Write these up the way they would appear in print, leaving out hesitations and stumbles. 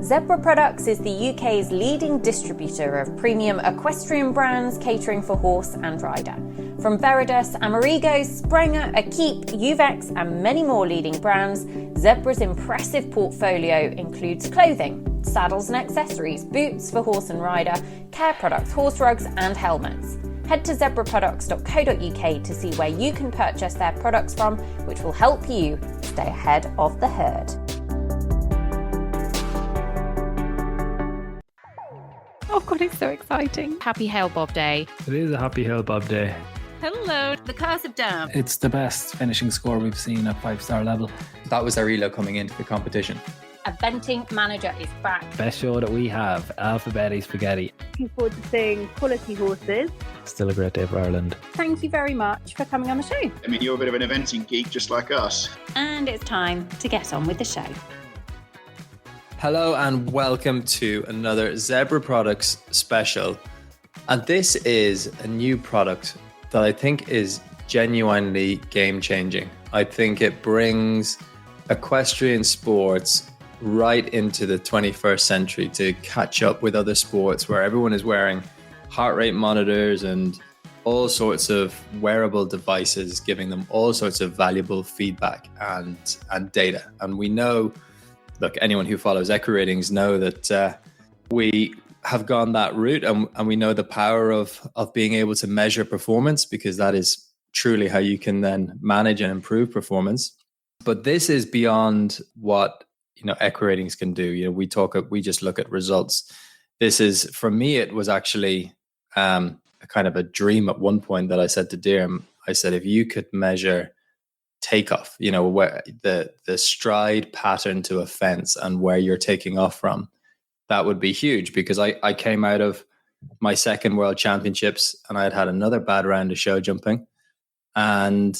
Zebra Products is the UK's leading distributor of premium equestrian brands catering for horse and rider. From Veridus, Amerigo, Sprenger, Akeep, Uvex and many more leading brands, Zebra's impressive portfolio includes clothing, saddles and accessories, boots for horse and rider, care products, horse rugs and helmets. Head to zebraproducts.co.uk to see where you can purchase their products from, which will help you stay ahead of the herd. Oh God, it's so exciting. Happy Hail Bob Day. It is a happy Hail Bob Day. Hello, the Curse of Dam. It's the best finishing score we've seen at 5-star level. That was our elo coming into the competition. Eventing Manager is back. Best show that we have, Alphabetti Spaghetti. Looking forward to seeing quality horses. Still a great day for Ireland. Thank you very much for coming on the show. I mean, you're a bit of an eventing geek just like us. And it's time to get on with the show. Hello and welcome to another Zebra Products special. And this is a new product that I think is genuinely game-changing. I think it brings equestrian sports right into the 21st century to catch up with other sports where everyone is wearing heart rate monitors and all sorts of wearable devices, giving them all sorts of valuable feedback and data. And we know, look, anyone who follows Equi Ratings know that we have gone that route and we know the power of being able to measure performance, because that is truly how you can then manage and improve performance. But this is beyond what Equi Ratings can do. We just look at results. This is, for me, it was actually a kind of a dream at one point that I said to Dirham. I said, if you could measure takeoff, where the stride pattern to a fence and where you're taking off from, that would be huge, because I came out of my second world championships and I had another bad round of show jumping, and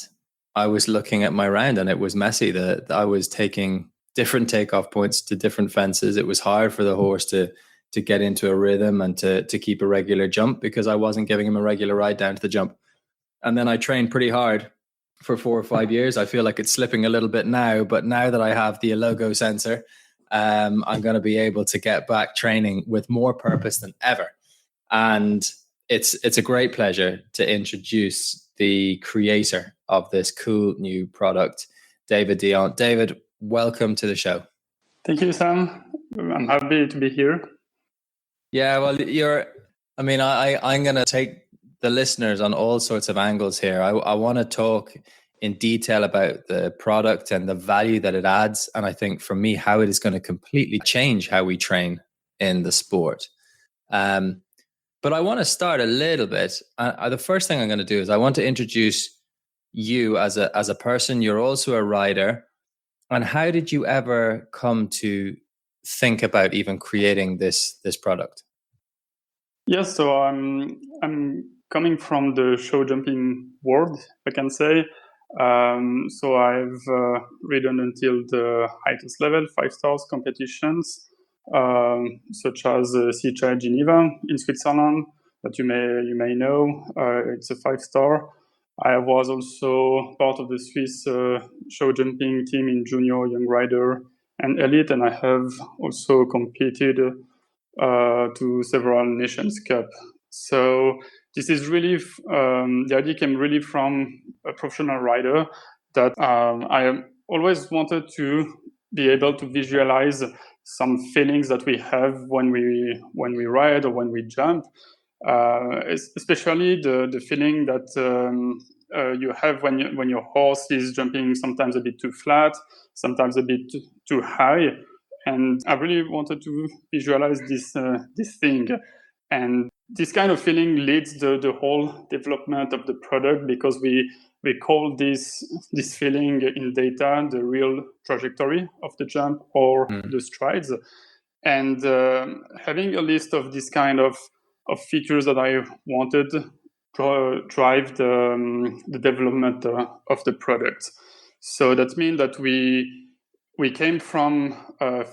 I was looking at my round and it was messy. That I was taking different takeoff points to different fences. It was hard for the horse to get into a rhythm and to keep a regular jump, because I wasn't giving him a regular ride down to the jump. And then I trained pretty hard for 4 or 5 years. I feel like it's slipping a little bit now, but now that I have the Alogo sensor, I'm going to be able to get back training with more purpose than ever. And it's a great pleasure to introduce the creator of this cool new product, David Dion. David, welcome to the show. Thank you, Sam. I'm happy to be here. Yeah, well, I'm going to take the listeners on all sorts of angles here. I want to talk in detail about the product and the value that it adds. And I think for me, how it is going to completely change how we train in the sport. But I want to start a little bit. The first thing I'm going to do is I want to introduce you as a person. You're also a rider. And how did you ever come to think about even creating this product? Yes, so I'm coming from the show jumping world, I can say. So I've ridden until the highest level, 5 stars competitions, such as CHI Geneva in Switzerland, that you may know. It's a 5-star. I was also part of the Swiss show jumping team in junior, young rider, and elite, and I have also competed to several Nations Cup. So this is really the idea came really from a professional rider that I always wanted to be able to visualize some feelings that we have when we ride or when we jump, especially the feeling that you have when your horse is jumping sometimes a bit too flat, sometimes a bit too high, and I really wanted to visualize this thing. And this kind of feeling leads the whole development of the product, because we call this feeling in data the real trajectory of the jump or the strides. And having a list of this kind of features that I wanted drive the development of the product. So that means that we came from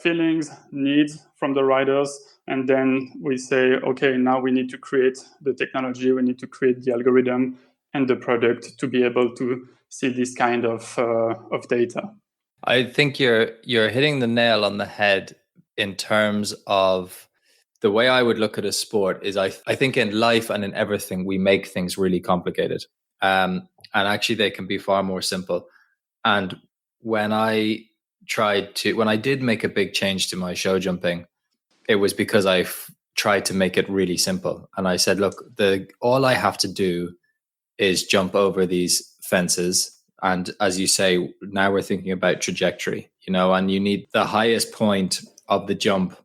feelings, needs from the riders, and then we say, okay, now we need to create the technology, we need to create the algorithm and the product to be able to see this kind of data. I think you're hitting the nail on the head in terms of the way I would look at a sport is I think in life and in everything, we make things really complicated. And actually they can be far more simple. And when I did make a big change to my show jumping, it was because I tried to make it really simple. And I said, look, all I have to do is jump over these fences. And as you say, now we're thinking about trajectory, and you need the highest point of the jump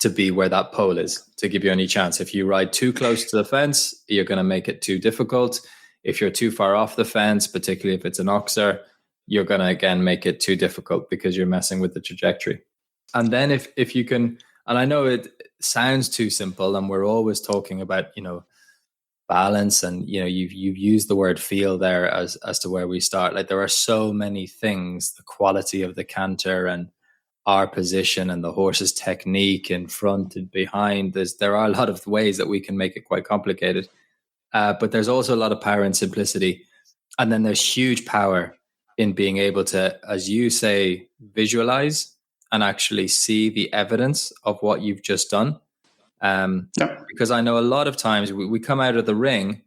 to be where that pole is to give you any chance. If you ride too close to the fence, you're going to make it too difficult. If you're too far off the fence, particularly if it's an oxer, you're going to, again, make it too difficult because you're messing with the trajectory. And then if you can, and I know it sounds too simple, and we're always talking about, balance, and, you've used the word feel there as to where we start. Like, there are so many things, the quality of the canter and our position and the horse's technique in front and behind. There are a lot of ways that we can make it quite complicated. But there's also a lot of power in simplicity. And then there's huge power in being able to, as you say, visualize and actually see the evidence of what you've just done. Because I know a lot of times we come out of the ring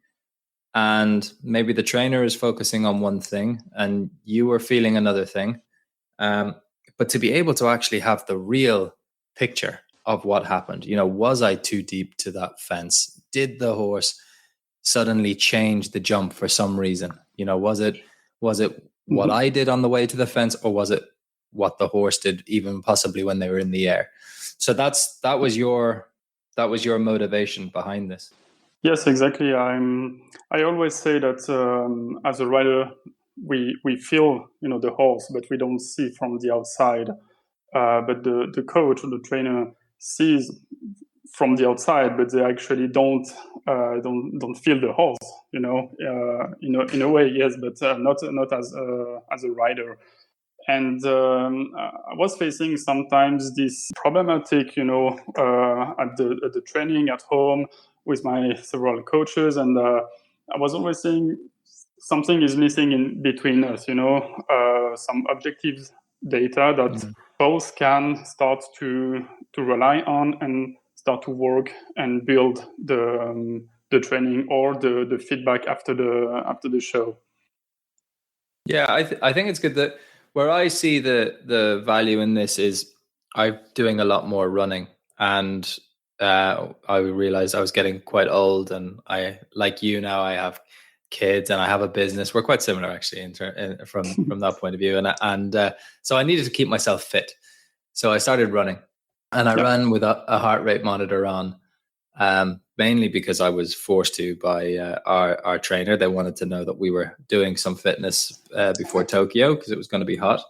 and maybe the trainer is focusing on one thing and you are feeling another thing. But to be able to actually have the real picture of what happened, was I too deep to that fence? Did the horse suddenly change the jump for some reason? Was it what I did on the way to the fence, or was it what the horse did, even possibly when they were in the air? So that was your motivation behind this. Yes, exactly. I always say that as a rider, we feel the horse, but we don't see from the outside. But the coach or the trainer sees from the outside, but they actually don't feel the horse. In a way, yes, but not as a rider. And I was facing sometimes this problematic, at the training at home with my several coaches, and I was always saying something is missing in between us. Some objective data that both can start to rely on and start to work and build the training or the feedback after the show. Yeah, I think it's good that where I see the value in this is I'm doing a lot more running, and I realized I was getting quite old, and I, like you now, I have kids and I have a business. We're quite similar actually from that point of view, and so I needed to keep myself fit. So I started running, and I ran with a heart rate monitor on, mainly because I was forced to by our trainer. They wanted to know that we were doing some fitness before Tokyo because it was going to be hot.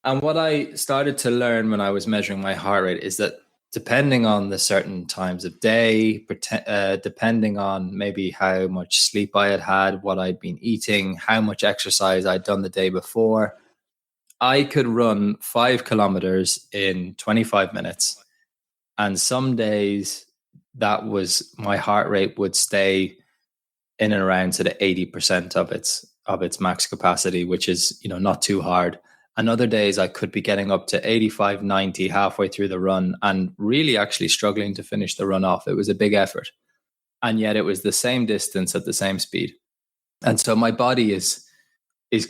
And what I started to learn when I was measuring my heart rate is that depending on the certain times of day, depending on maybe how much sleep I had, what I'd been eating, how much exercise I'd done the day before, I could run 5 kilometers in 25 minutes. And some days that was my heart rate would stay in and around to the 80% of its max capacity, which is, not too hard. And other days I could be getting up to 85, 90 halfway through the run and really actually struggling to finish the run off. It was a big effort. And yet it was the same distance at the same speed. And so my body is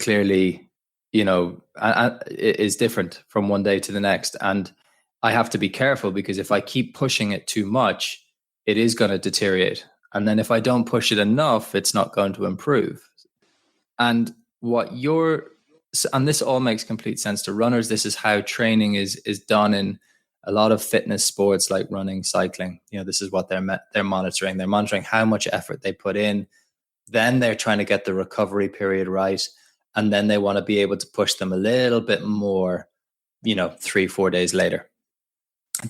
clearly, is different from one day to the next. And I have to be careful, because if I keep pushing it too much, it is going to deteriorate. And then if I don't push it enough, it's not going to improve. And this all makes complete sense to runners. This is how training is done in a lot of fitness sports like running, cycling. This is what they're monitoring. They're monitoring how much effort they put in. Then they're trying to get the recovery period right. And then they want to be able to push them a little bit more, 3-4 days later.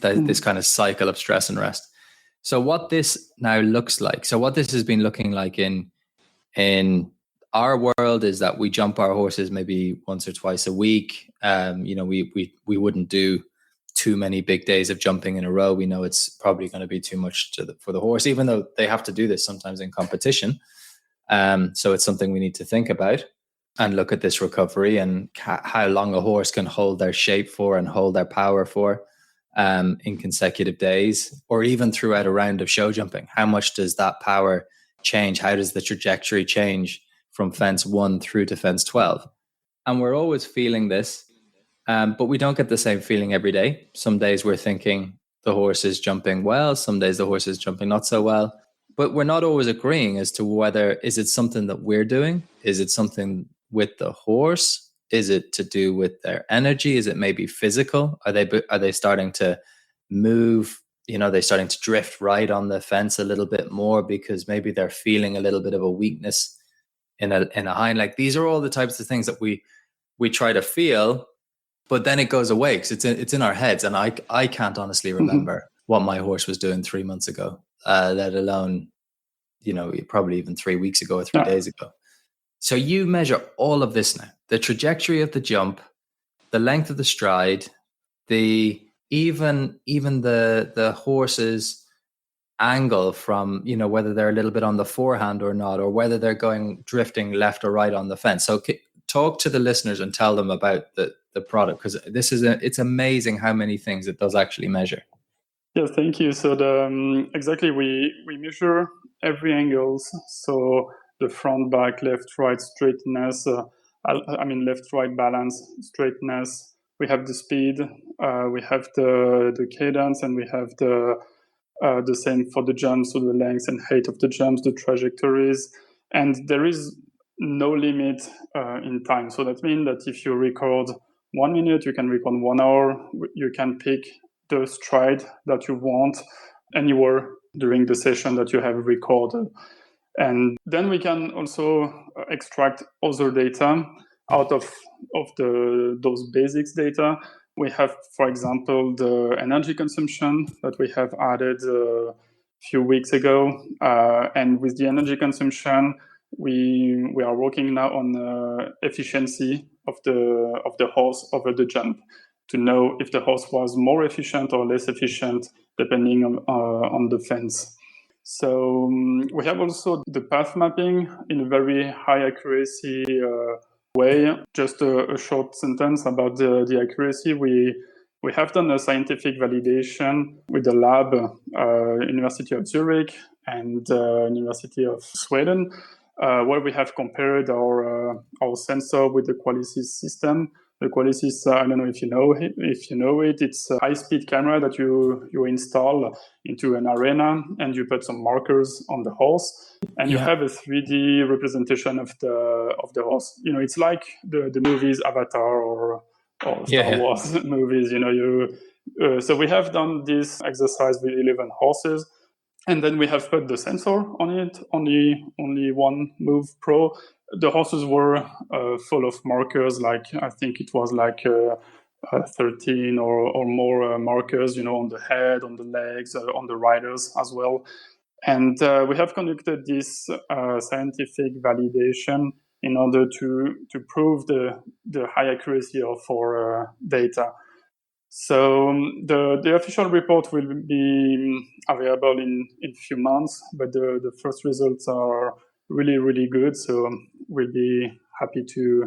This kind of cycle of stress and rest. So what this now looks like, so what this has been looking like in our world is that we jump our horses maybe once or twice a week. We wouldn't do too many big days of jumping in a row. We know it's probably going to be too much for the horse, even though they have to do this sometimes in competition. So it's something we need to think about and look at this recovery and how long a horse can hold their shape for and hold their power for. in consecutive days, or even throughout a round of show jumping? How much does that power change? How does the trajectory change from fence 1 through to fence 12? And we're always feeling this, but we don't get the same feeling every day. Some days we're thinking the horse is jumping well, some days the horse is jumping not so well, but we're not always agreeing as to whether, is it something that we're doing? Is it something with the horse? Is it to do with their energy? Is it maybe physical? Are they starting to move? They're starting to drift right on the fence a little bit more because maybe they're feeling a little bit of a weakness in a hind leg. These are all the types of things that we try to feel, but then it goes away because it's in our heads, and I can't honestly remember what my horse was doing 3 months ago, let alone probably even 3 weeks ago or 3 days ago. So you measure all of this now: the trajectory of the jump, the length of the stride, even the horse's angle from whether they're a little bit on the forehand or not, or whether they're going drifting left or right on the fence. So talk to the listeners and tell them about the product, because it's amazing how many things it does actually measure. Yes, thank you. So exactly, we measure every angles. So the front, back, left, right, straightness. Left, right, balance, straightness. We have the speed. We have the cadence, and we have the same for the jumps, so the length and height of the jumps, the trajectories, and there is no limit in time. So that means that if you record 1 minute, you can record 1 hour. You can pick the stride that you want anywhere during the session that you have recorded. And then we can also extract other data out of those basics data. We have, for example, the energy consumption that we have added a few weeks ago. And with the energy consumption, we are working now on efficiency of the horse over the jump, to know if the horse was more efficient or less efficient depending on the fence. So we have also the path mapping in a very high accuracy way. Just a short sentence about the accuracy. We have done a scientific validation with the lab, University of Zurich and University of Sweden, where we have compared our sensor with the Qualisys system. The Qualisys, I don't know if you know it. It's a high-speed camera that you install into an arena, and you put some markers on the horse, and you have a 3D representation of the horse. It's like the movies Avatar or Star Wars movies. So we have done this exercise with 11 horses. And then we have put the sensor on it, only one Move Pro. The horses were full of markers, I think it was 13 or more markers, on the head, on the legs, on the riders as well. And we have conducted this scientific validation in order to prove the high accuracy of our data. So the official report will be available in a few months, but the first results are really, really good. So we'll be happy to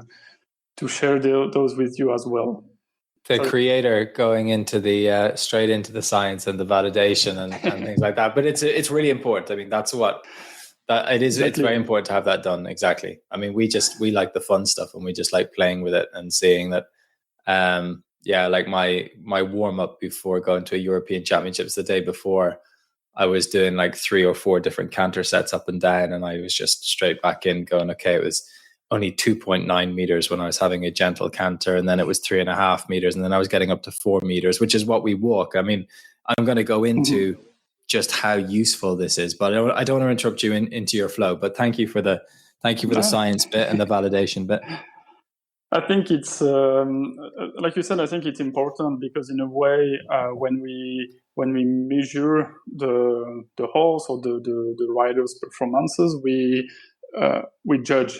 share those with you as well. The creator going into the straight into the science and the validation and things like that. But it's really important. I mean, that's what that it is. Exactly. It's very important to have that done. Exactly. I mean, we like the fun stuff, and we just like playing with it and seeing that. Like my warm up before going to a European Championships, the day before, I was doing 3 or 4 different canter sets up and down, and I was just straight back in going, okay, it was only 2.9 meters when I was having a gentle canter, and then it was 3.5 meters, and then I was getting up to 4 meters, which is what we walk. I mean, I'm going to go into just how useful this is, but I don't want to interrupt you into your flow. But thank you for the science bit and the validation bit. I think it's like you said. I think it's important because in a way, when we measure the horse or the rider's performances, we judge.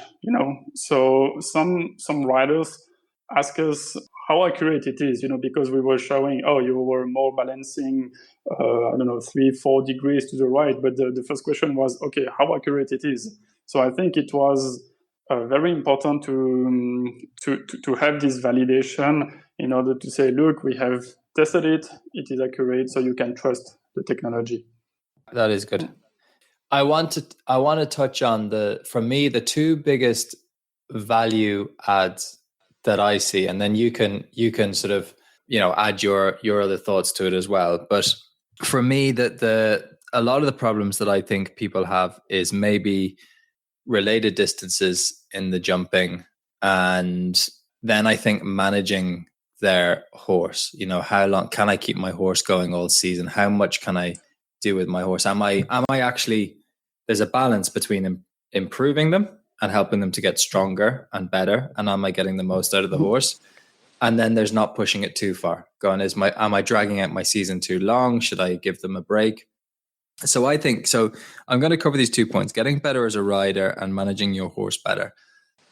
So some riders ask us how accurate it is. Because we were showing, you were more balancing, 3-4 degrees to the right. But the first question was, okay, how accurate it is. So I think it was very important to have this validation in order to say, look, we have tested it, it is accurate, so you can trust the technology. That is good. I want to touch on for me, the two biggest value adds that I see, and then you can sort of, add your other thoughts to it as well. But for me, a lot of the problems that I think people have is maybe related distances in the jumping, and then I think managing their horse. How long can I keep my horse going all season? How much can I do with my horse? Am I actually, there's a balance between improving them and helping them to get stronger and better, and am I getting the most out of the horse? And then there's not pushing it too far. Am I dragging out my season too long? Should I give them a break? So I'm going to cover these 2 points: getting better as a rider and managing your horse better.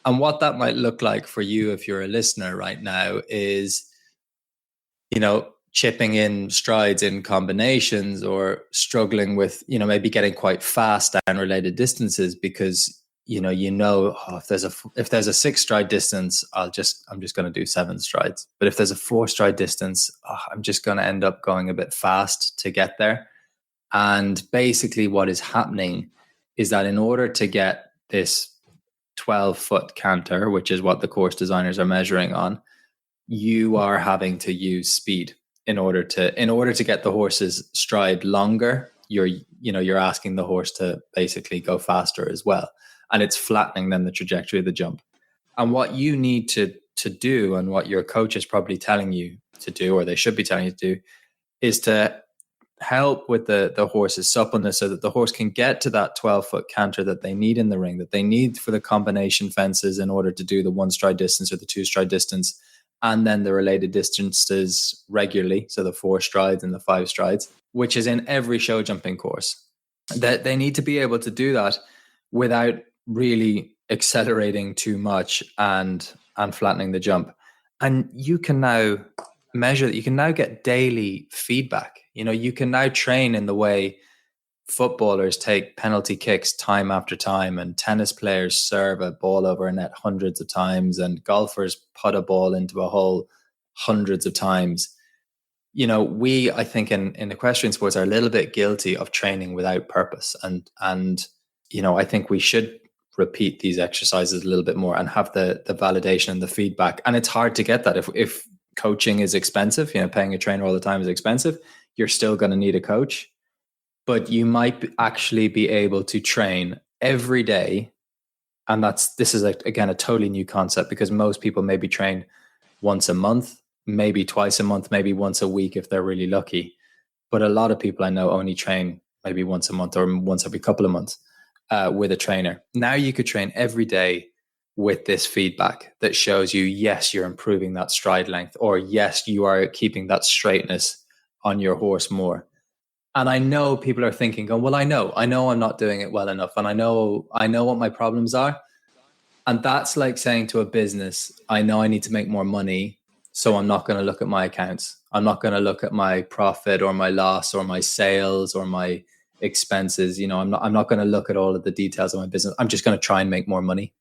And what that might look like for you, if you're a listener right now, is, chipping in strides in combinations, or struggling with, maybe getting quite fast down related distances because, if there's a 6 stride distance, I'm just going to do 7 strides. But if there's a 4 stride distance, I'm just going to end up going a bit fast to get there. And basically what is happening is that in order to get this 12-foot canter, which is what the course designers are measuring on, you are having to use speed in order to get the horse's stride longer. You're asking the horse to basically go faster as well, and it's flattening then the trajectory of the jump. And what you need to do, and what your coach is probably telling you to do, or they should be telling you to do, is to help with the horse's suppleness, so that the horse can get to that 12-foot canter that they need in the ring, that they need for the combination fences in order to do the 1 stride distance or the 2 stride distance, and then the related distances regularly, so the 4 strides and the 5 strides, which is in every show jumping course. That they need to be able to do that without really accelerating too much and flattening the jump. And you can now measure that. You can now get daily feedback. You can now train in the way footballers take penalty kicks time after time, and tennis players serve a ball over a net hundreds of times, and golfers put a ball into a hole hundreds of times. We, I think, in equestrian sports are a little bit guilty of training without purpose. And I think we should repeat these exercises a little bit more and have the validation and the feedback. And it's hard to get that. If coaching is expensive, paying a trainer all the time is expensive, you're still going to need a coach. But you might actually be able to train every day. And this is, again, a totally new concept, because most people maybe train once a month, maybe twice a month, maybe once a week if they're really lucky. But a lot of people I know only train maybe once a month or once every couple of months with a trainer. Now you could train every day with this feedback that shows you, yes, you're improving that stride length, or yes, you are keeping that straightness on your horse more. And I know people are thinking, well, I know I'm not doing it well enough, and I know what my problems are. And that's like saying to a business, I know I need to make more money, so I'm not going to look at my accounts. I'm not going to look at my profit or my loss or my sales or my expenses. I'm not going to look at all of the details of my business. I'm just going to try and make more money.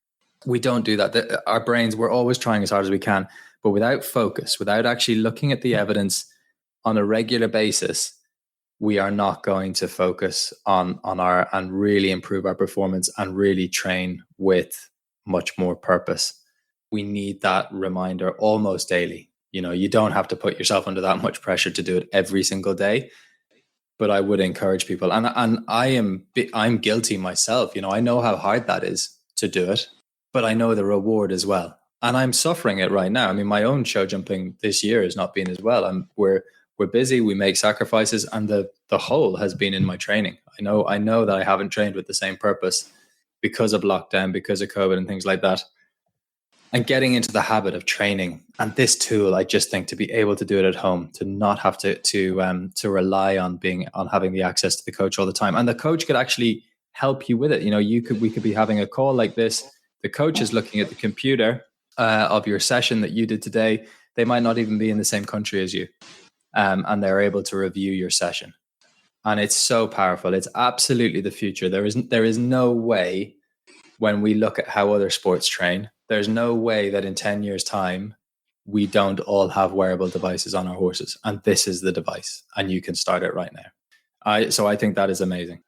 We don't do that. Our brains, we're always trying as hard as we can, but without focus, without actually looking at the evidence on a regular basis, we are not going to focus on our and really improve our performance and really train with much more purpose. We need that reminder almost daily. You don't have to put yourself under that much pressure to do it every single day, but I would encourage people. And I'm guilty myself. I know how hard that is to do it, but I know the reward as well. And I'm suffering it right now. I mean, my own show jumping this year has not been as well. We're busy, we make sacrifices, and the whole has been in my training. I know that I haven't trained with the same purpose because of lockdown, because of COVID and things like that. And getting into the habit of training, and this tool, I just think, to be able to do it at home, to not have to rely on having the access to the coach all the time. And the coach could actually help you with it. We could be having a call like this. The coach is looking at the computer of your session that you did today. They might not even be in the same country as you. And they're able to review your session. And it's so powerful. It's absolutely the future. There is no way, when we look at how other sports train, there's no way that in 10 years' time, we don't all have wearable devices on our horses, and this is the device, and you can start it right now. So I think that is amazing.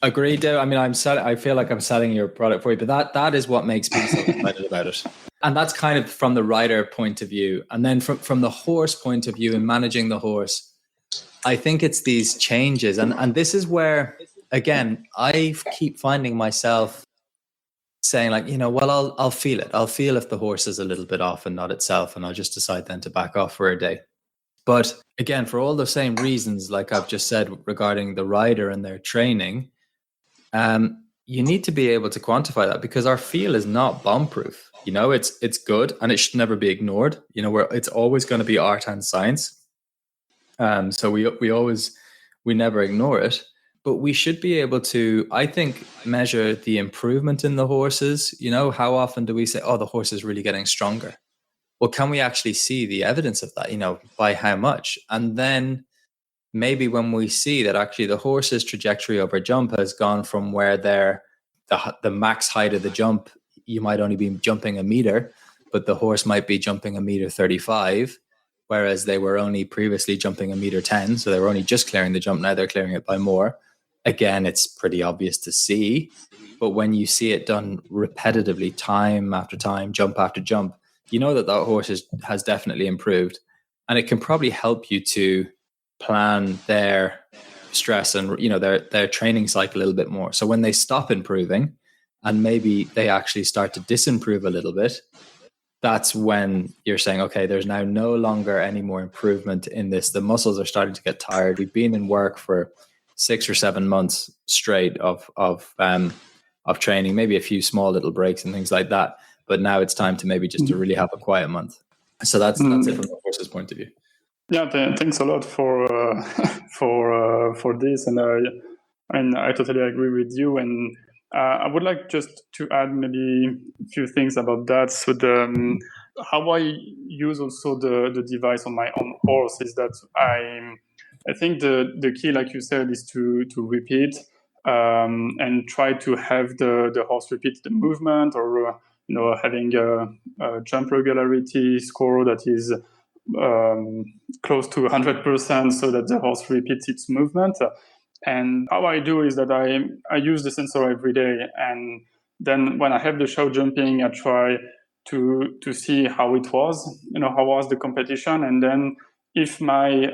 Agreed, Dave. I mean, I feel like I'm selling your product for you, but that is what makes me so excited about it. And that's kind of from the rider point of view. And then from the horse point of view and managing the horse, I think it's these changes. And this is where, again, I keep finding myself saying like, well, I'll feel it. I'll feel if the horse is a little bit off and not itself. And I'll just decide then to back off for a day. But again, for all the same reasons, like I've just said regarding the rider and their training, you need to be able to quantify that, because our feel is not bomb-proof. It's good and it should never be ignored. It's always going to be art and science. So we never ignore it, but we should be able to, I think, measure the improvement in the horses. How often do we say, oh, the horse is really getting stronger? Well, can we actually see the evidence of that, by how much? And then maybe when we see that actually the horse's trajectory over jump has gone from where the max height of the jump, you might only be jumping a meter, but the horse might be jumping 1.35 meters, whereas they were only previously jumping 1.10 meters. So they were only just clearing the jump. Now they're clearing it by more. Again, it's pretty obvious to see, but when you see it done repetitively, time after time, jump after jump, that horse has definitely improved, and it can probably help you to plan their stress and their training cycle a little bit more. So when they stop improving and maybe they actually start to disimprove a little bit, that's when you're saying, okay, there's now no longer any more improvement in this. The muscles are starting to get tired. We've been in work for 6 or 7 months straight of training, maybe a few small little breaks and things like that. But now it's time to maybe just to really have a quiet month. So that's it from the horse's point of view. Yeah, thanks a lot for this, and I totally agree with you. And I would like just to add maybe a few things about that. So how I use also the device on my own horse is that I think the key, like you said, is to repeat and try to have the horse repeat the movement, or having a jump regularity score that is close to 100%, so that the horse repeats its movement. And how I do is that I use the sensor every day, and then when I have the show jumping, I try to see how it was, how was the competition, and then if my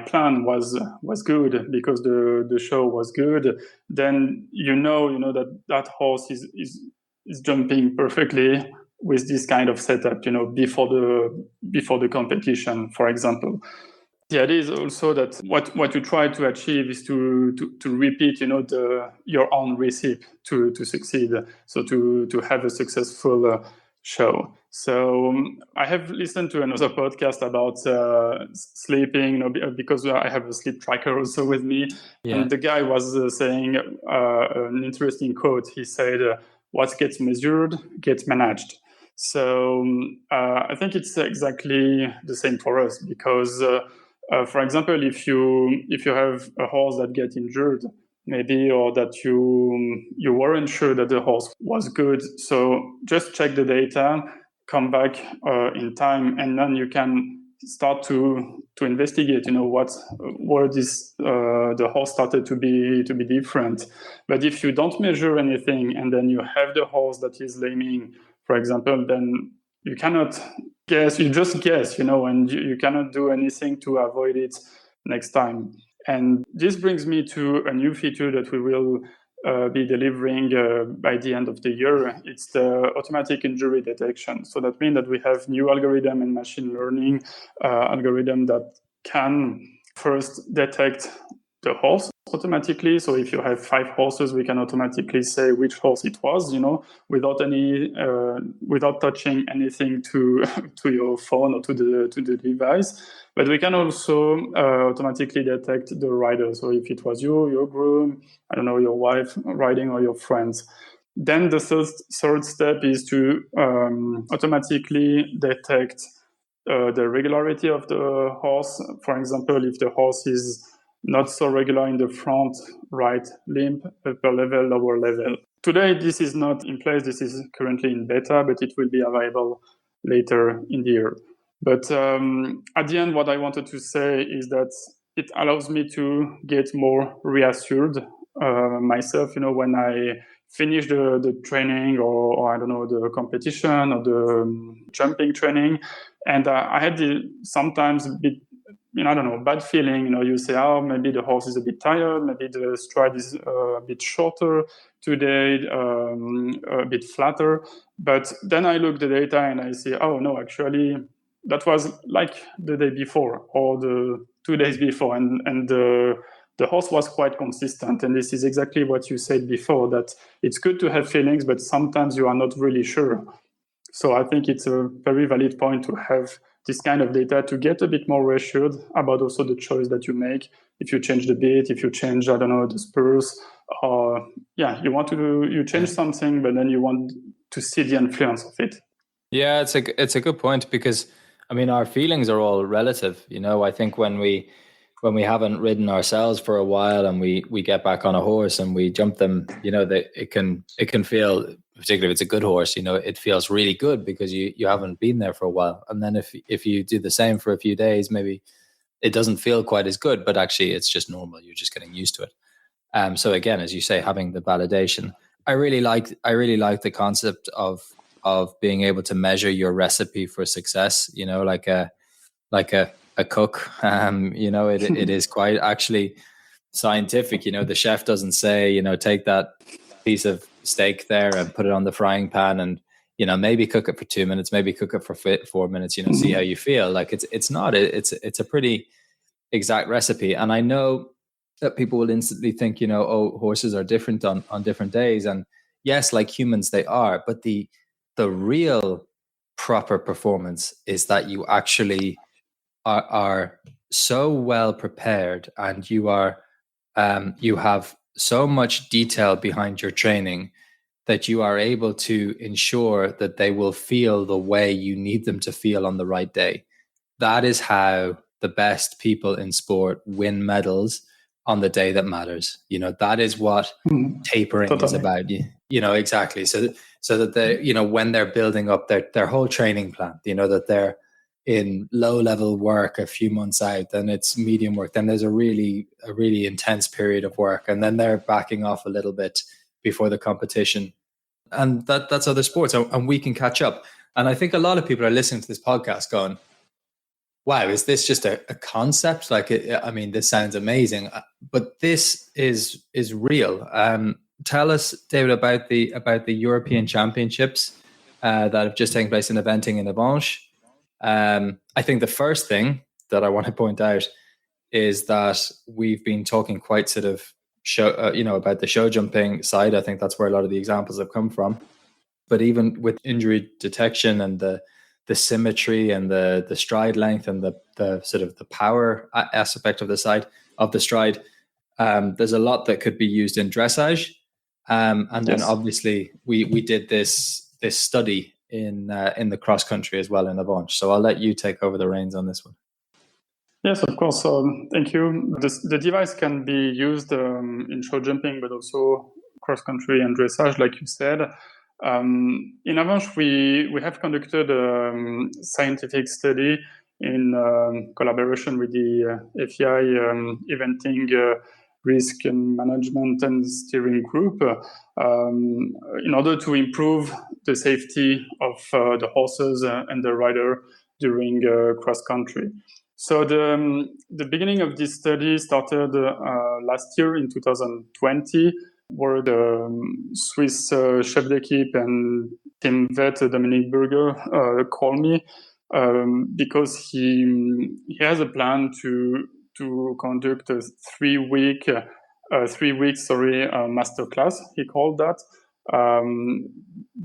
plan was good because the show was good, then that horse is jumping perfectly with this kind of setup, before the competition, for example. The idea is also that what you try to achieve is to repeat, your own recipe to succeed. So to have a successful show. So I have listened to another podcast about sleeping, because I have a sleep tracker also with me. Yeah. And the guy was saying an interesting quote. He said, "What gets measured gets managed." So I think it's exactly the same for us, because for example, if you have a horse that gets injured, maybe, or that you weren't sure that the horse was good, so just check the data, come back in time, and then you can start to investigate. Where the horse started to be different. But if you don't measure anything, and then you have the horse that is lamening, for example, then you cannot guess. You just guess, and you cannot do anything to avoid it next time. And this brings me to a new feature that we will be delivering by the end of the year. It's the automatic injury detection. So that means that we have new algorithm and machine learning algorithm that can first detect the horse automatically. So if you have 5 horses, we can automatically say which horse it was, without touching anything to your phone or to the device. But we can also automatically detect the rider. So if it was you, your groom, I don't know, your wife riding, or your friends. Then the third step is to automatically detect the regularity of the horse. For example, if the horse is not so regular in the front right limb, upper level, lower level. Today, this is not in place. This is currently in beta, but it will be available later in the year. But at the end, what I wanted to say is that it allows me to get more reassured myself, when I finish the training or I don't know, the competition or the jumping training. And I had sometimes a bit, I don't know, bad feeling. You say, oh, maybe the horse is a bit tired, maybe the stride is a bit shorter today, a bit flatter. But then I look the data and I say, oh no, actually that was like the day before or the 2 days before, and the horse was quite consistent. And this is exactly what you said before, that it's good to have feelings, but sometimes you are not really sure. So I think it's a very valid point to have this kind of data to get a bit more reassured about also the choice that you make. If you change the bit, if you change, I don't know, the spurs, you change something, but then you want to see the influence of it. Yeah, it's a good point, because I mean, our feelings are all relative. I think when we haven't ridden ourselves for a while and we get back on a horse and we jump them, that it can feel, particularly if it's a good horse, it feels really good because you haven't been there for a while. And then if you do the same for a few days, maybe it doesn't feel quite as good, but actually it's just normal. You're just getting used to it. So again, as you say, having the validation, I really like the concept of being able to measure your recipe for success, like a cook. It is quite actually scientific. The chef doesn't say, take that piece of steak there and put it on the frying pan and, maybe cook it for 2 minutes, maybe cook it for 4 minutes, see how you feel. Like it's a pretty exact recipe. And I know that people will instantly think, horses are different on different days. And yes, like humans, they are, but the real proper performance is that you actually are so well prepared, and you have so much detail behind your training that you are able to ensure that they will feel the way you need them to feel on the right day. That is how the best people in sport win medals on the day that matters. That is what tapering is about. Exactly. So that they, when they're building up their whole training plan, that they're in low level work a few months out, then it's medium work, then there's a really intense period of work, and then they're backing off a little bit before the competition. And that's other sports, and we can catch up. And I think a lot of people are listening to this podcast going, wow, is this just a concept? Like, this sounds amazing, but this is real. Tell us, David, about the European Championships that have just taken place in eventing in Avanche. I think the first thing that I want to point out is that we've been talking quite sort of about the show jumping side. I think that's where a lot of the examples have come from. But even with injury detection and the symmetry and the stride length and the sort of the power aspect of the stride, there's a lot that could be used in dressage. Then obviously we did this study in the cross country as well in Avanche. So I'll let you take over the reins on this one. Yes, of course. Thank you. The device can be used in show jumping, but also cross country and dressage, like you said. In Avanche, we have conducted a scientific study in collaboration with the FEI Eventing Risk and Management and Steering Group in order to improve the safety of the horses and the rider during cross country. So the beginning of this study started last year in 2020, where the Swiss chef d'équipe and team vet Dominic Berger called me because he has a plan to conduct a 3 week masterclass. He called that.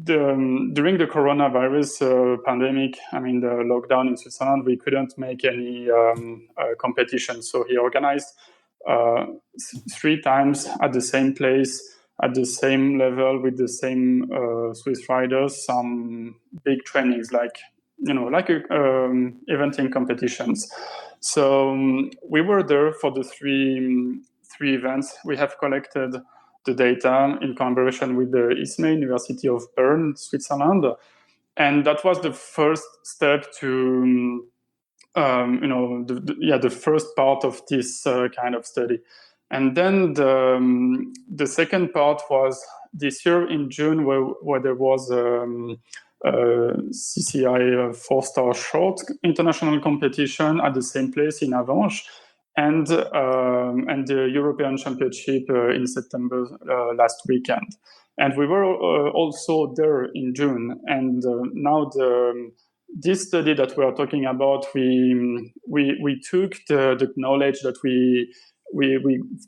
During the coronavirus pandemic, the lockdown in Switzerland, we couldn't make any competition. So he organized 3 times at the same place, at the same level, with the same Swiss riders, some big trainings like eventing competitions. So we were there for the three events. We have collected the data in collaboration with the ISME, University of Bern, Switzerland. And that was the first step to, the first part of this kind of study. And then the second part was this year in June, where there was CCI 4-star short international competition at the same place in Avanches, and the European Championship in September last weekend. And we were also there in June. And now this study that we are talking about, we took the knowledge that we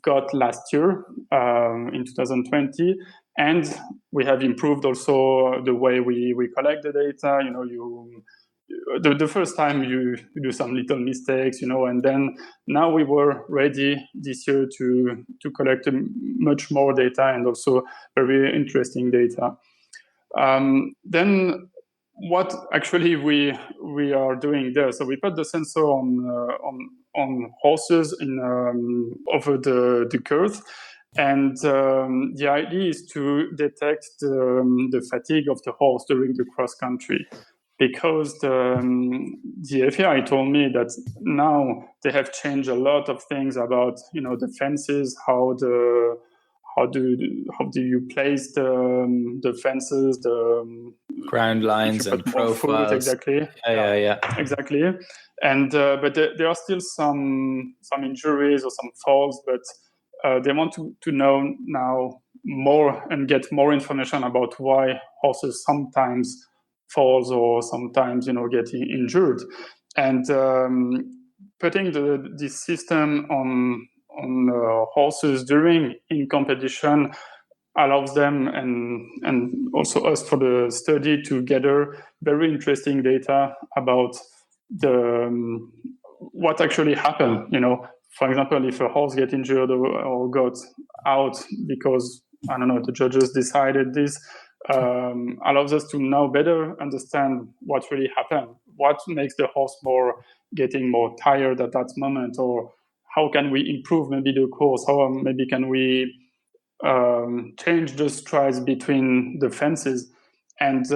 got last year in 2020, and we have improved also the way we collect the data. The first time you do some little mistakes, and then now we were ready this year to collect much more data, and also very interesting data. Then what actually we are doing there? So we put the sensor on horses over the girth, and the idea is to detect the fatigue of the horse during the cross country. Because the FAI told me that now they have changed a lot of things about the fences, how do you place the fences, the ground lines and profiles. Exactly. Yeah. Exactly. And but there are still some injuries or some falls, but they want to know now more and get more information about why horses sometimes falls or sometimes getting injured, and putting this system on horses in competition allows them and also us for the study to gather very interesting data about what actually happened. For example, if a horse get injured or got out because the judges decided this, allows us to now better understand what really happened, what makes the horse getting more tired at that moment, or how can we improve maybe the course, how maybe can we change the strides between the fences. And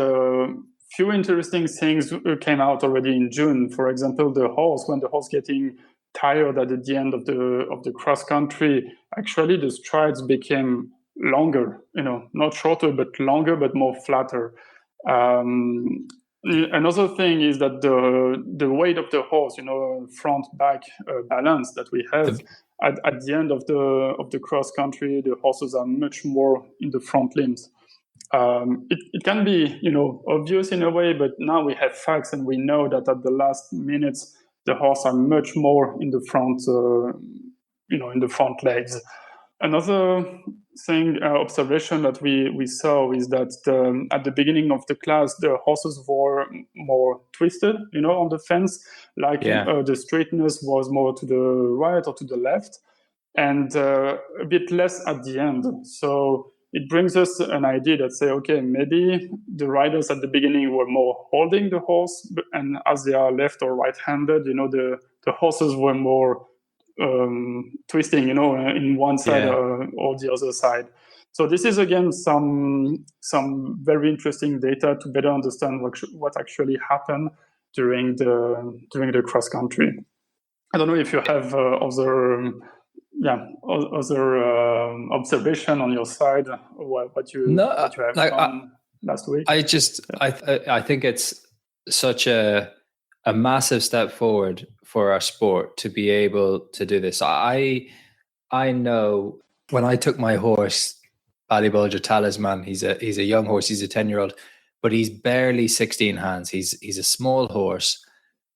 few interesting things came out already in June. For example, when the horse getting tired at the end of the cross country, actually the strides became longer, not shorter, but longer, but more flatter. Another thing is that the weight of the horse, front back balance that we have at the end of the cross country, the horses are much more in the front limbs. It can be obvious in a way, but now we have facts and we know that at the last minutes the horse are much more in the front, in the front legs. Another thing, observation that we saw is that at the beginning of the class, the horses were more twisted, on the fence, the straightness was more to the right or to the left, and a bit less at the end. So it brings us an idea that say, okay, maybe the riders at the beginning were more holding the horse, and as they are left or right-handed, the horses were more twisting, in one side or the other side. So this is again some very interesting data to better understand what actually happened during the cross country. I don't know if you have other observation on your side, what you have done last week. I think it's such a massive step forward for our sport to be able to do this. I know when I took my horse, Ballybulger Talisman, he's a young horse, he's a 10-year-old, but he's barely 16 hands. He's a small horse,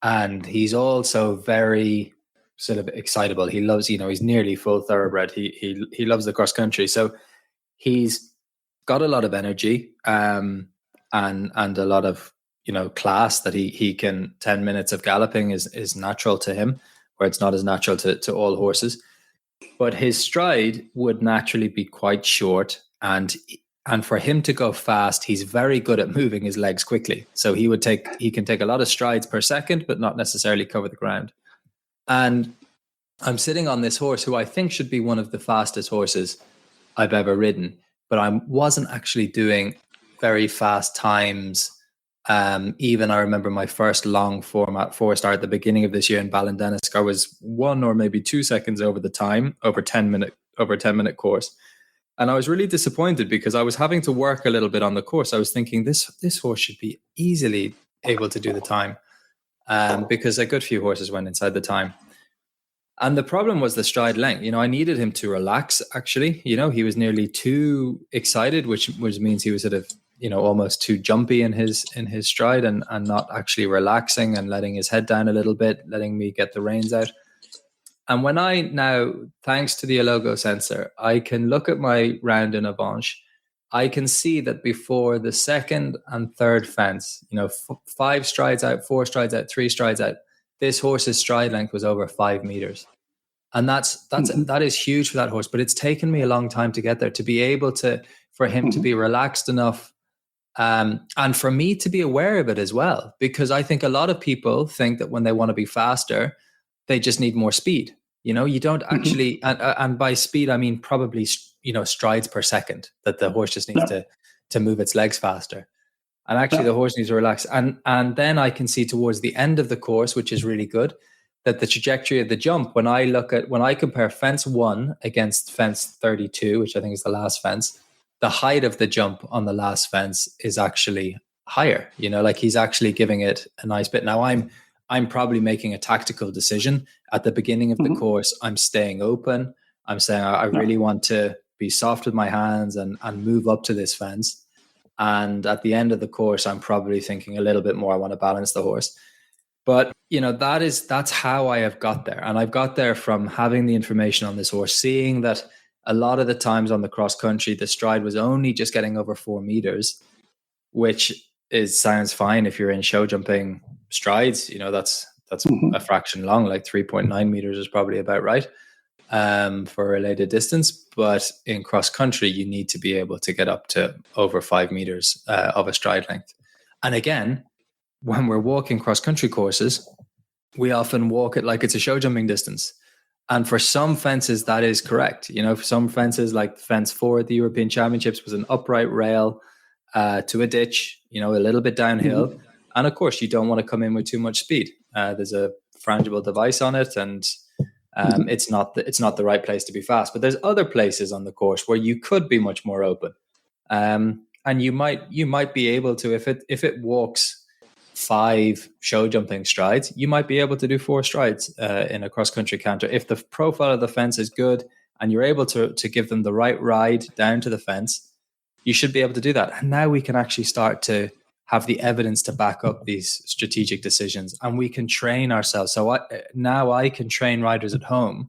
and he's also very sort of excitable. He loves, he's nearly full thoroughbred. He loves the cross country. So he's got a lot of energy and a lot of class that he can. 10 minutes of galloping is natural to him, where it's not as natural to all horses. But his stride would naturally be quite short, and for him to go fast, he's very good at moving his legs quickly. So he can take a lot of strides per second, but not necessarily cover the ground. And I'm sitting on this horse who I think should be one of the fastest horses I've ever ridden, but I wasn't actually doing very fast times Even I remember my first long format 4-star at the beginning of this year in Ballindennis. I was 1 or maybe 2 seconds over the time, over 10-minute course. And I was really disappointed because I was having to work a little bit on the course. I was thinking this horse should be easily able to do the time, because a good few horses went inside the time. And the problem was the stride length. I needed him to relax, actually. He was nearly too excited, which means he was sort of, almost too jumpy in his stride and not actually relaxing and letting his head down a little bit, letting me get the reins out. And when I now, thanks to the Alogo sensor, I can look at my round in Avanche, I can see that before the second and third fence, 5 strides out, 4 strides out, 3 strides out, this horse's stride length was over 5 meters. And that is huge for that horse. But it's taken me a long time to get there, to be able to, for him to be relaxed enough, and for me to be aware of it as well. Because I think a lot of people think that when they want to be faster, they just need more speed. You don't actually, and by speed, I mean probably, strides per second, that the horse just needs to move its legs faster. And actually the horse needs to relax. And then I can see towards the end of the course, which is really good, that the trajectory of the jump, when I compare fence 1 against fence 32, which I think is the last fence, the height of the jump on the last fence is actually higher. Like he's actually giving it a nice bit. Now I'm probably making a tactical decision at the beginning of the course. I'm staying open. I'm saying I really want to be soft with my hands and move up to this fence. And at the end of the course, I'm probably thinking a little bit more. I want to balance the horse. But, that's how I have got there. And I've got there from having the information on this horse, seeing that a lot of the times on the cross country, the stride was only just getting over 4 meters, which sounds fine if you're in show jumping strides. That's a fraction long, like 3.9 meters is probably about right for a related distance. But in cross country, you need to be able to get up to over 5 meters of a stride length. And again, when we're walking cross country courses, we often walk it like it's a show jumping distance. And for some fences, that is correct. For some fences, like fence 4 at the European Championships was an upright rail to a ditch, a little bit downhill. And of course, you don't want to come in with too much speed. There's a frangible device on it, and it's not the right place to be fast. But there's other places on the course where you could be much more open, and you might be able to, if it walks 5 show jumping strides, you might be able to do 4 strides in a cross country canter. If the profile of the fence is good and you're able to give them the right ride down to the fence, you should be able to do that. And now we can actually start to have the evidence to back up these strategic decisions, and we can train ourselves. So now I can train riders at home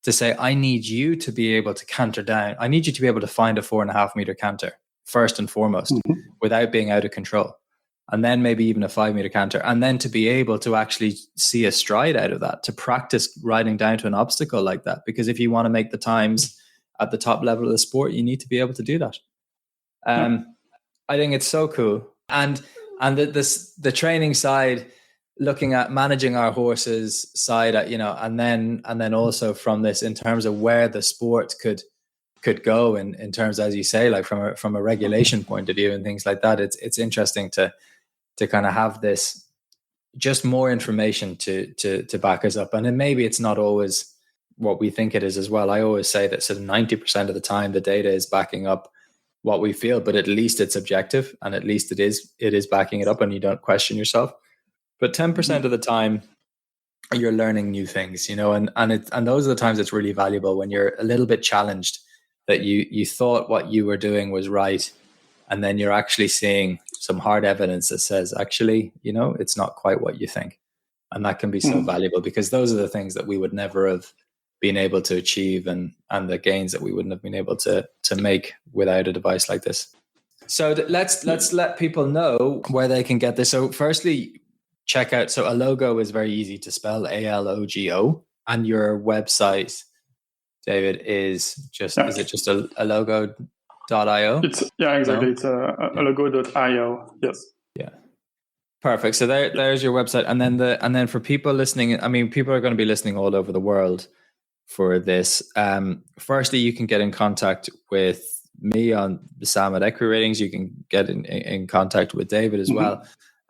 to say, I need you to be able to canter down. I need you to be able to find a 4.5 meter canter first and foremost, without being out of control. And then maybe even a 5 meter canter, and then to be able to actually see a stride out of that, to practice riding down to an obstacle like that. Because if you want to make the times at the top level of the sport, you need to be able to do that. I think it's so cool. And the training side, looking at managing our horses side, and then also from this in terms of where the sport could go in terms, as you say, like from a regulation point of view and things like that. It's interesting to kind of have this, just more information to back us up. And then maybe it's not always what we think it is as well. I always say that sort of 90% of the time the data is backing up what we feel, but at least it's objective, and at least it is backing it up, and you don't question yourself. But 10% of the time you're learning new things, and those are the times it's really valuable, when you're a little bit challenged, that you thought what you were doing was right, and then you're actually seeing some hard evidence that says, actually, it's not quite what you think. And that can be so valuable, because those are the things that we would never have been able to achieve, and the gains that we wouldn't have been able to make without a device like this. So let's let people know where they can get this. So firstly, check out, so Alogo is very easy to spell, ALOGO, and your website, David, is just alogo.io? Exactly. No? It's alogo.io. Yes. Yeah. Perfect. So there's your website. And then for people listening, I mean, people are going to be listening all over the world for this. Firstly, you can get in contact with me on Sam at Equine Ratings. You can get in contact with David as well.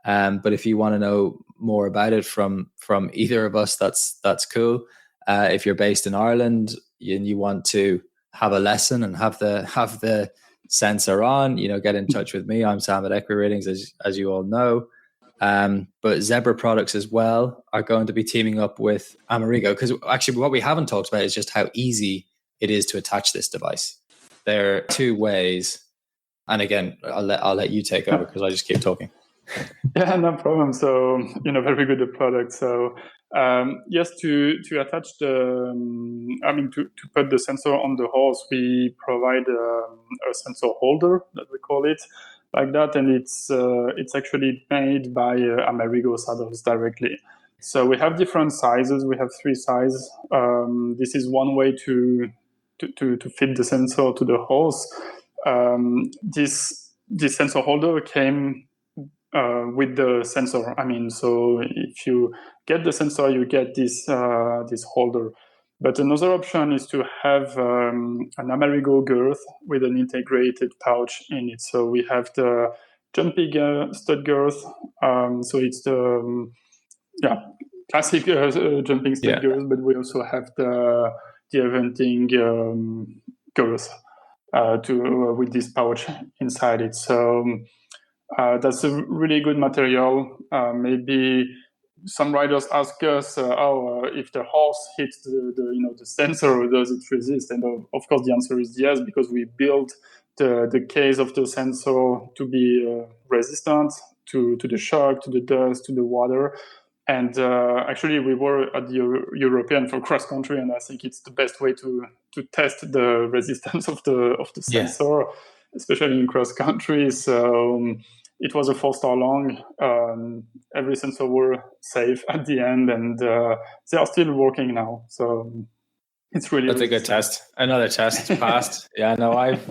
But if you want to know more about it from either of us, that's cool. If you're based in Ireland and you want to have a lesson and have the sensor on, get in touch with me. I'm Sam at Equine Ratings, as you all know. But Zebra Products as well are going to be teaming up with Amerigo, because actually what we haven't talked about is just how easy it is to attach this device. There are two ways, and again, I'll let you take over because I just keep talking. Yeah, no problem. So, very good product. So, yes, to attach to put the sensor on the horse, we provide a sensor holder, that we call it, like that, and it's actually made by Amerigo saddles directly. So we have different sizes. We have 3 sizes. This is one way to fit the sensor to the horse. This sensor holder came with the sensor. So if you get the sensor, you get this holder. But another option is to have an Amerigo girth with an integrated pouch in it. So we have the jumping stud girth. So it's the classic jumping stud girth, but we also have the eventing girth with this pouch inside it. So that's a really good material. Maybe some riders ask us, if the horse hits the sensor, does it resist? And of course, the answer is yes, because we built the case of the sensor to be resistant to the shock, to the dust, to the water. And actually, we were at the European for cross country, and I think it's the best way to test the resistance of the sensor, especially in cross country. So it was a 4-star long. Every sensor were safe at the end, and they are still working now. So it's really that's a good test. Another test passed. Yeah, no, I've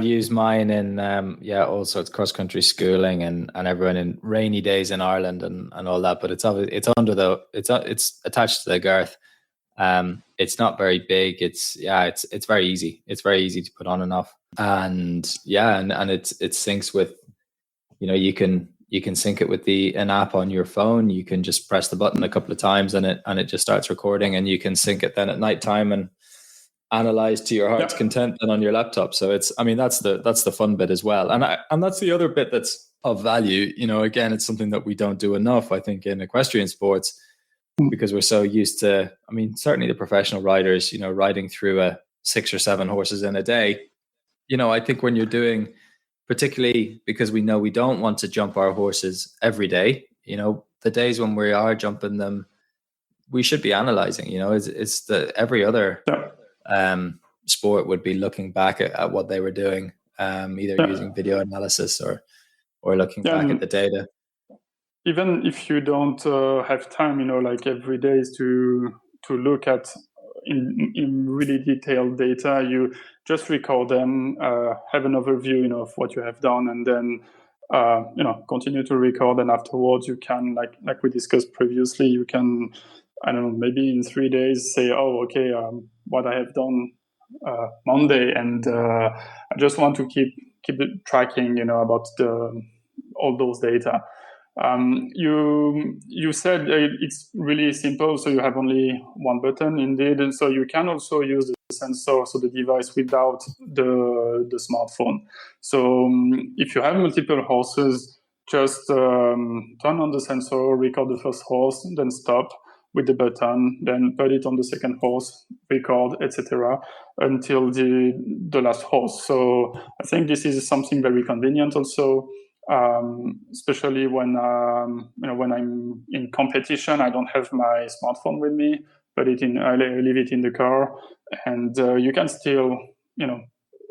used mine in all sorts of cross country schooling and everyone in rainy days in Ireland and all that. But it's attached to the girth. It's not very big. It's very easy. It's very easy to put on and off. And it syncs with, you can sync it with an app on your phone. You can just press the button a couple of times and it just starts recording, and you can sync it then at nighttime and analyze to your heart's content and on your laptop. So that's the fun bit as well. And that's the other bit that's of value. Again, it's something that we don't do enough, I think, in equestrian sports, because we're so used to, certainly the professional riders, riding through 6 or 7 horses in a day. I think when you're doing, particularly because we know we don't want to jump our horses every day, the days when we are jumping them, we should be analyzing. It's every other sport would be looking back at what they were doing, either using video analysis or looking back at the data. Even if you don't have time, like every day is to look at in really detailed data, you just record them, have an overview, of what you have done, and then continue to record. And afterwards, you can, like we discussed previously, you can, I don't know, maybe in 3 days say, what I have done Monday, and I just want to keep tracking, about all those data. You said it's really simple, so you have only one button, indeed, and so you can also use the sensor, so the device, without the smartphone. So if you have multiple horses, just turn on the sensor, record the first horse, then stop with the button, then put it on the second horse, record, etc., until the last horse. So I think this is something very convenient also. Especially when I'm in competition, I don't have my smartphone with me, but I leave it in the car, and you can still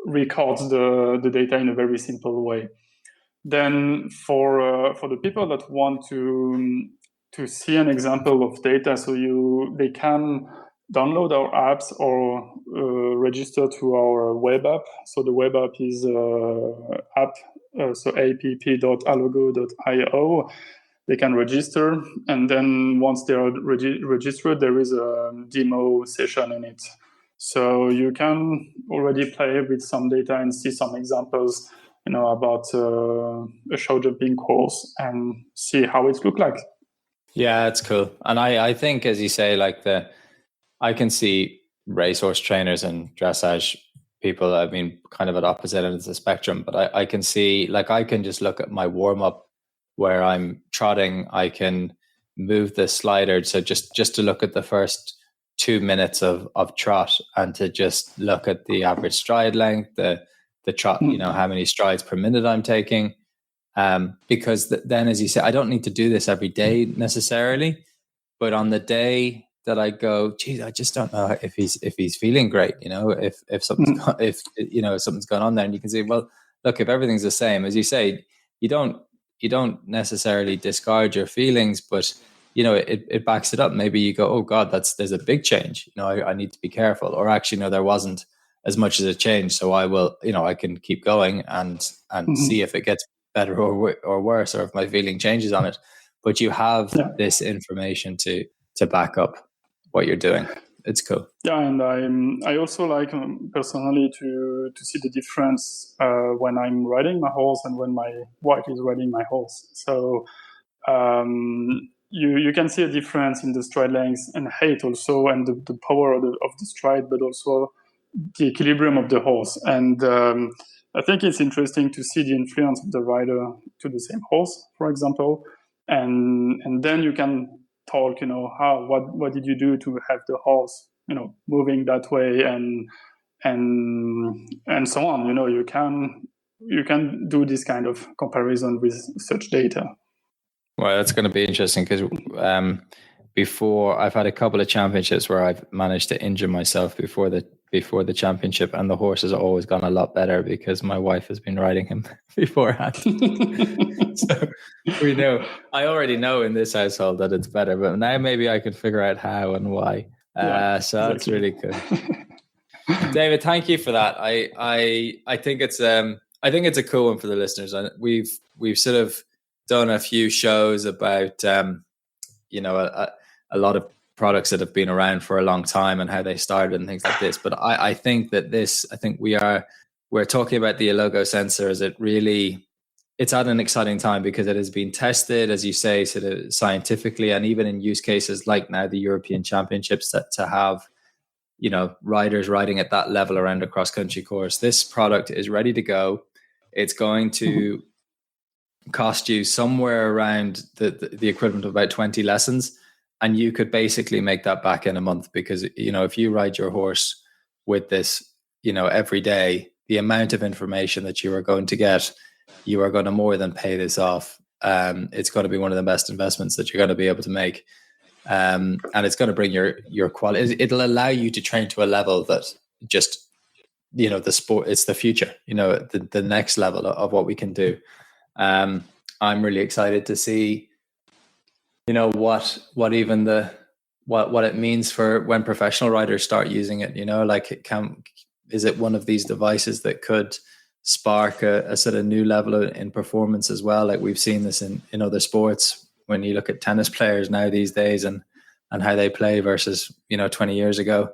record the data in a very simple way. Then for the people that want to see an example of data, so they can download our apps or register to our web app. So the web app is app.alogo.io. They can register, and then once they are registered, there is a demo session in it. So you can already play with some data and see some examples, about a show jumping course and see how it looks like. Yeah, it's cool. And I think, as you say, I can see racehorse trainers and dressage people, I mean, kind of at opposite ends of the spectrum, but I can see, I can just look at my warm up where I'm trotting. I can move the slider. So just to look at the first 2 minutes of trot and to just look at the average stride length, the trot, how many strides per minute I'm taking. Because then, as you say, I don't need to do this every day necessarily, but on the day that I go, geez, I just don't know if he's feeling great, if something's if something's going on there, and you can say, well, look, if everything's the same, as you say, you don't necessarily discard your feelings, but it backs it up. Maybe you go, oh God, there's a big change. I need to be careful. Or actually, no, there wasn't as much as a change, so I will, I can keep going and see if it gets better or worse, or if my feeling changes on it. But you have this information to back up what you're doing. It's cool. Yeah, and I also like personally to see the difference when I'm riding my horse and when my wife is riding my horse. So you can see a difference in the stride length and height also, and the power of the stride, but also the equilibrium of the horse. And I think it's interesting to see the influence of the rider to the same horse, for example, and then you can talk, what did you do to have the horse, moving that way, and so on. You can do this kind of comparison with such data. Well, that's going to be interesting because before, I've had a couple of championships where I've managed to injure myself before the championship, and the horse has always gone a lot better because my wife has been riding him beforehand. So we know. I already know in this household that it's better, but now maybe I could figure out how and why. So that's really cool. David, thank you for that. I think it's a cool one for the listeners, and we've sort of done a few shows about a lot of products that have been around for a long time and how they started and things like this. But I think we're talking about the Alogo sensor as it's at an exciting time because it has been tested, as you say, sort of scientifically, and even in use cases like now the European Championships, that to have, riders riding at that level around a cross country course. This product is ready to go. It's going to cost you somewhere around the equivalent of about 20 lessons. And you could basically make that back in a month because, if you ride your horse with this, every day, the amount of information that you are going to get, you are going to more than pay this off. It's going to be one of the best investments that you're going to be able to make. And it's going to bring your quality. It'll allow you to train to a level that just, the sport, it's the future, the next level of what we can do. I'm really excited to see, what it means for when professional riders start using it. Is it one of these devices that could spark a sort of new level in performance as well? Like we've seen this in other sports when you look at tennis players now these days and how they play versus 20 years ago.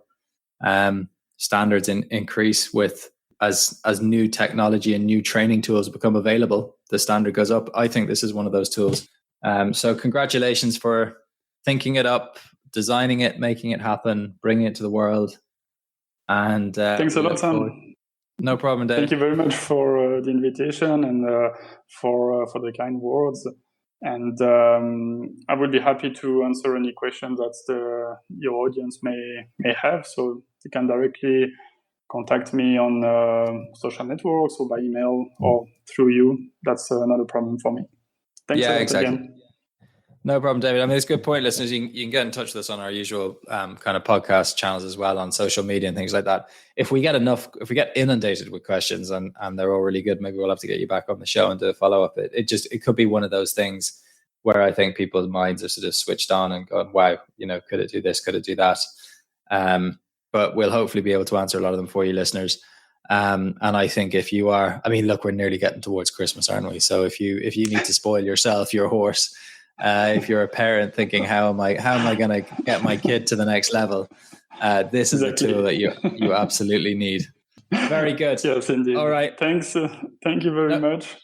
Standards increase with as new technology and new training tools become available, the standard goes up. I think this is one of those tools. So congratulations for thinking it up, designing it, making it happen, bringing it to the world. And thanks a lot, Sam. No problem, Dave. Thank you very much for the invitation and for the kind words. And I would be happy to answer any questions that your audience may have. So you can directly contact me on social networks or by email or through you. That's not a problem for me. Thanks a lot exactly. Again. No problem, David. I mean, it's a good point, listeners. You can get in touch with us on our usual kind of podcast channels as well, on social media and things like that. If we get inundated with questions and they're all really good, maybe we'll have to get you back on the show and do a follow up. It could be one of those things where I think people's minds are sort of switched on and going, wow, could it do this? Could it do that? But we'll hopefully be able to answer a lot of them for you, listeners. And I think if you are, look, we're nearly getting towards Christmas, aren't we? So if you need to spoil yourself, your horse, if you're a parent thinking, how am I going to get my kid to the next level? this is Exactly. a tool that you absolutely need. Very good. Yes, indeed. All right. Thanks. Thank you very much.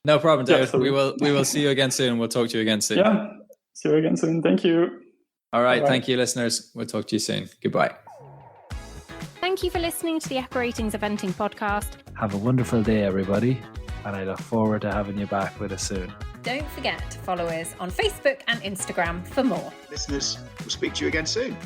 No problem, David. Yeah, we will see you again soon. We'll talk to you again soon. Yeah. See you again soon. Thank you. All right. Bye-bye. Thank you, listeners. We'll talk to you soon. Goodbye. Thank you for listening to the Equine Eventing podcast. Have a wonderful day, everybody. And I look forward to having you back with us soon. Don't forget to follow us on Facebook and Instagram for more. Listeners, we'll speak to you again soon.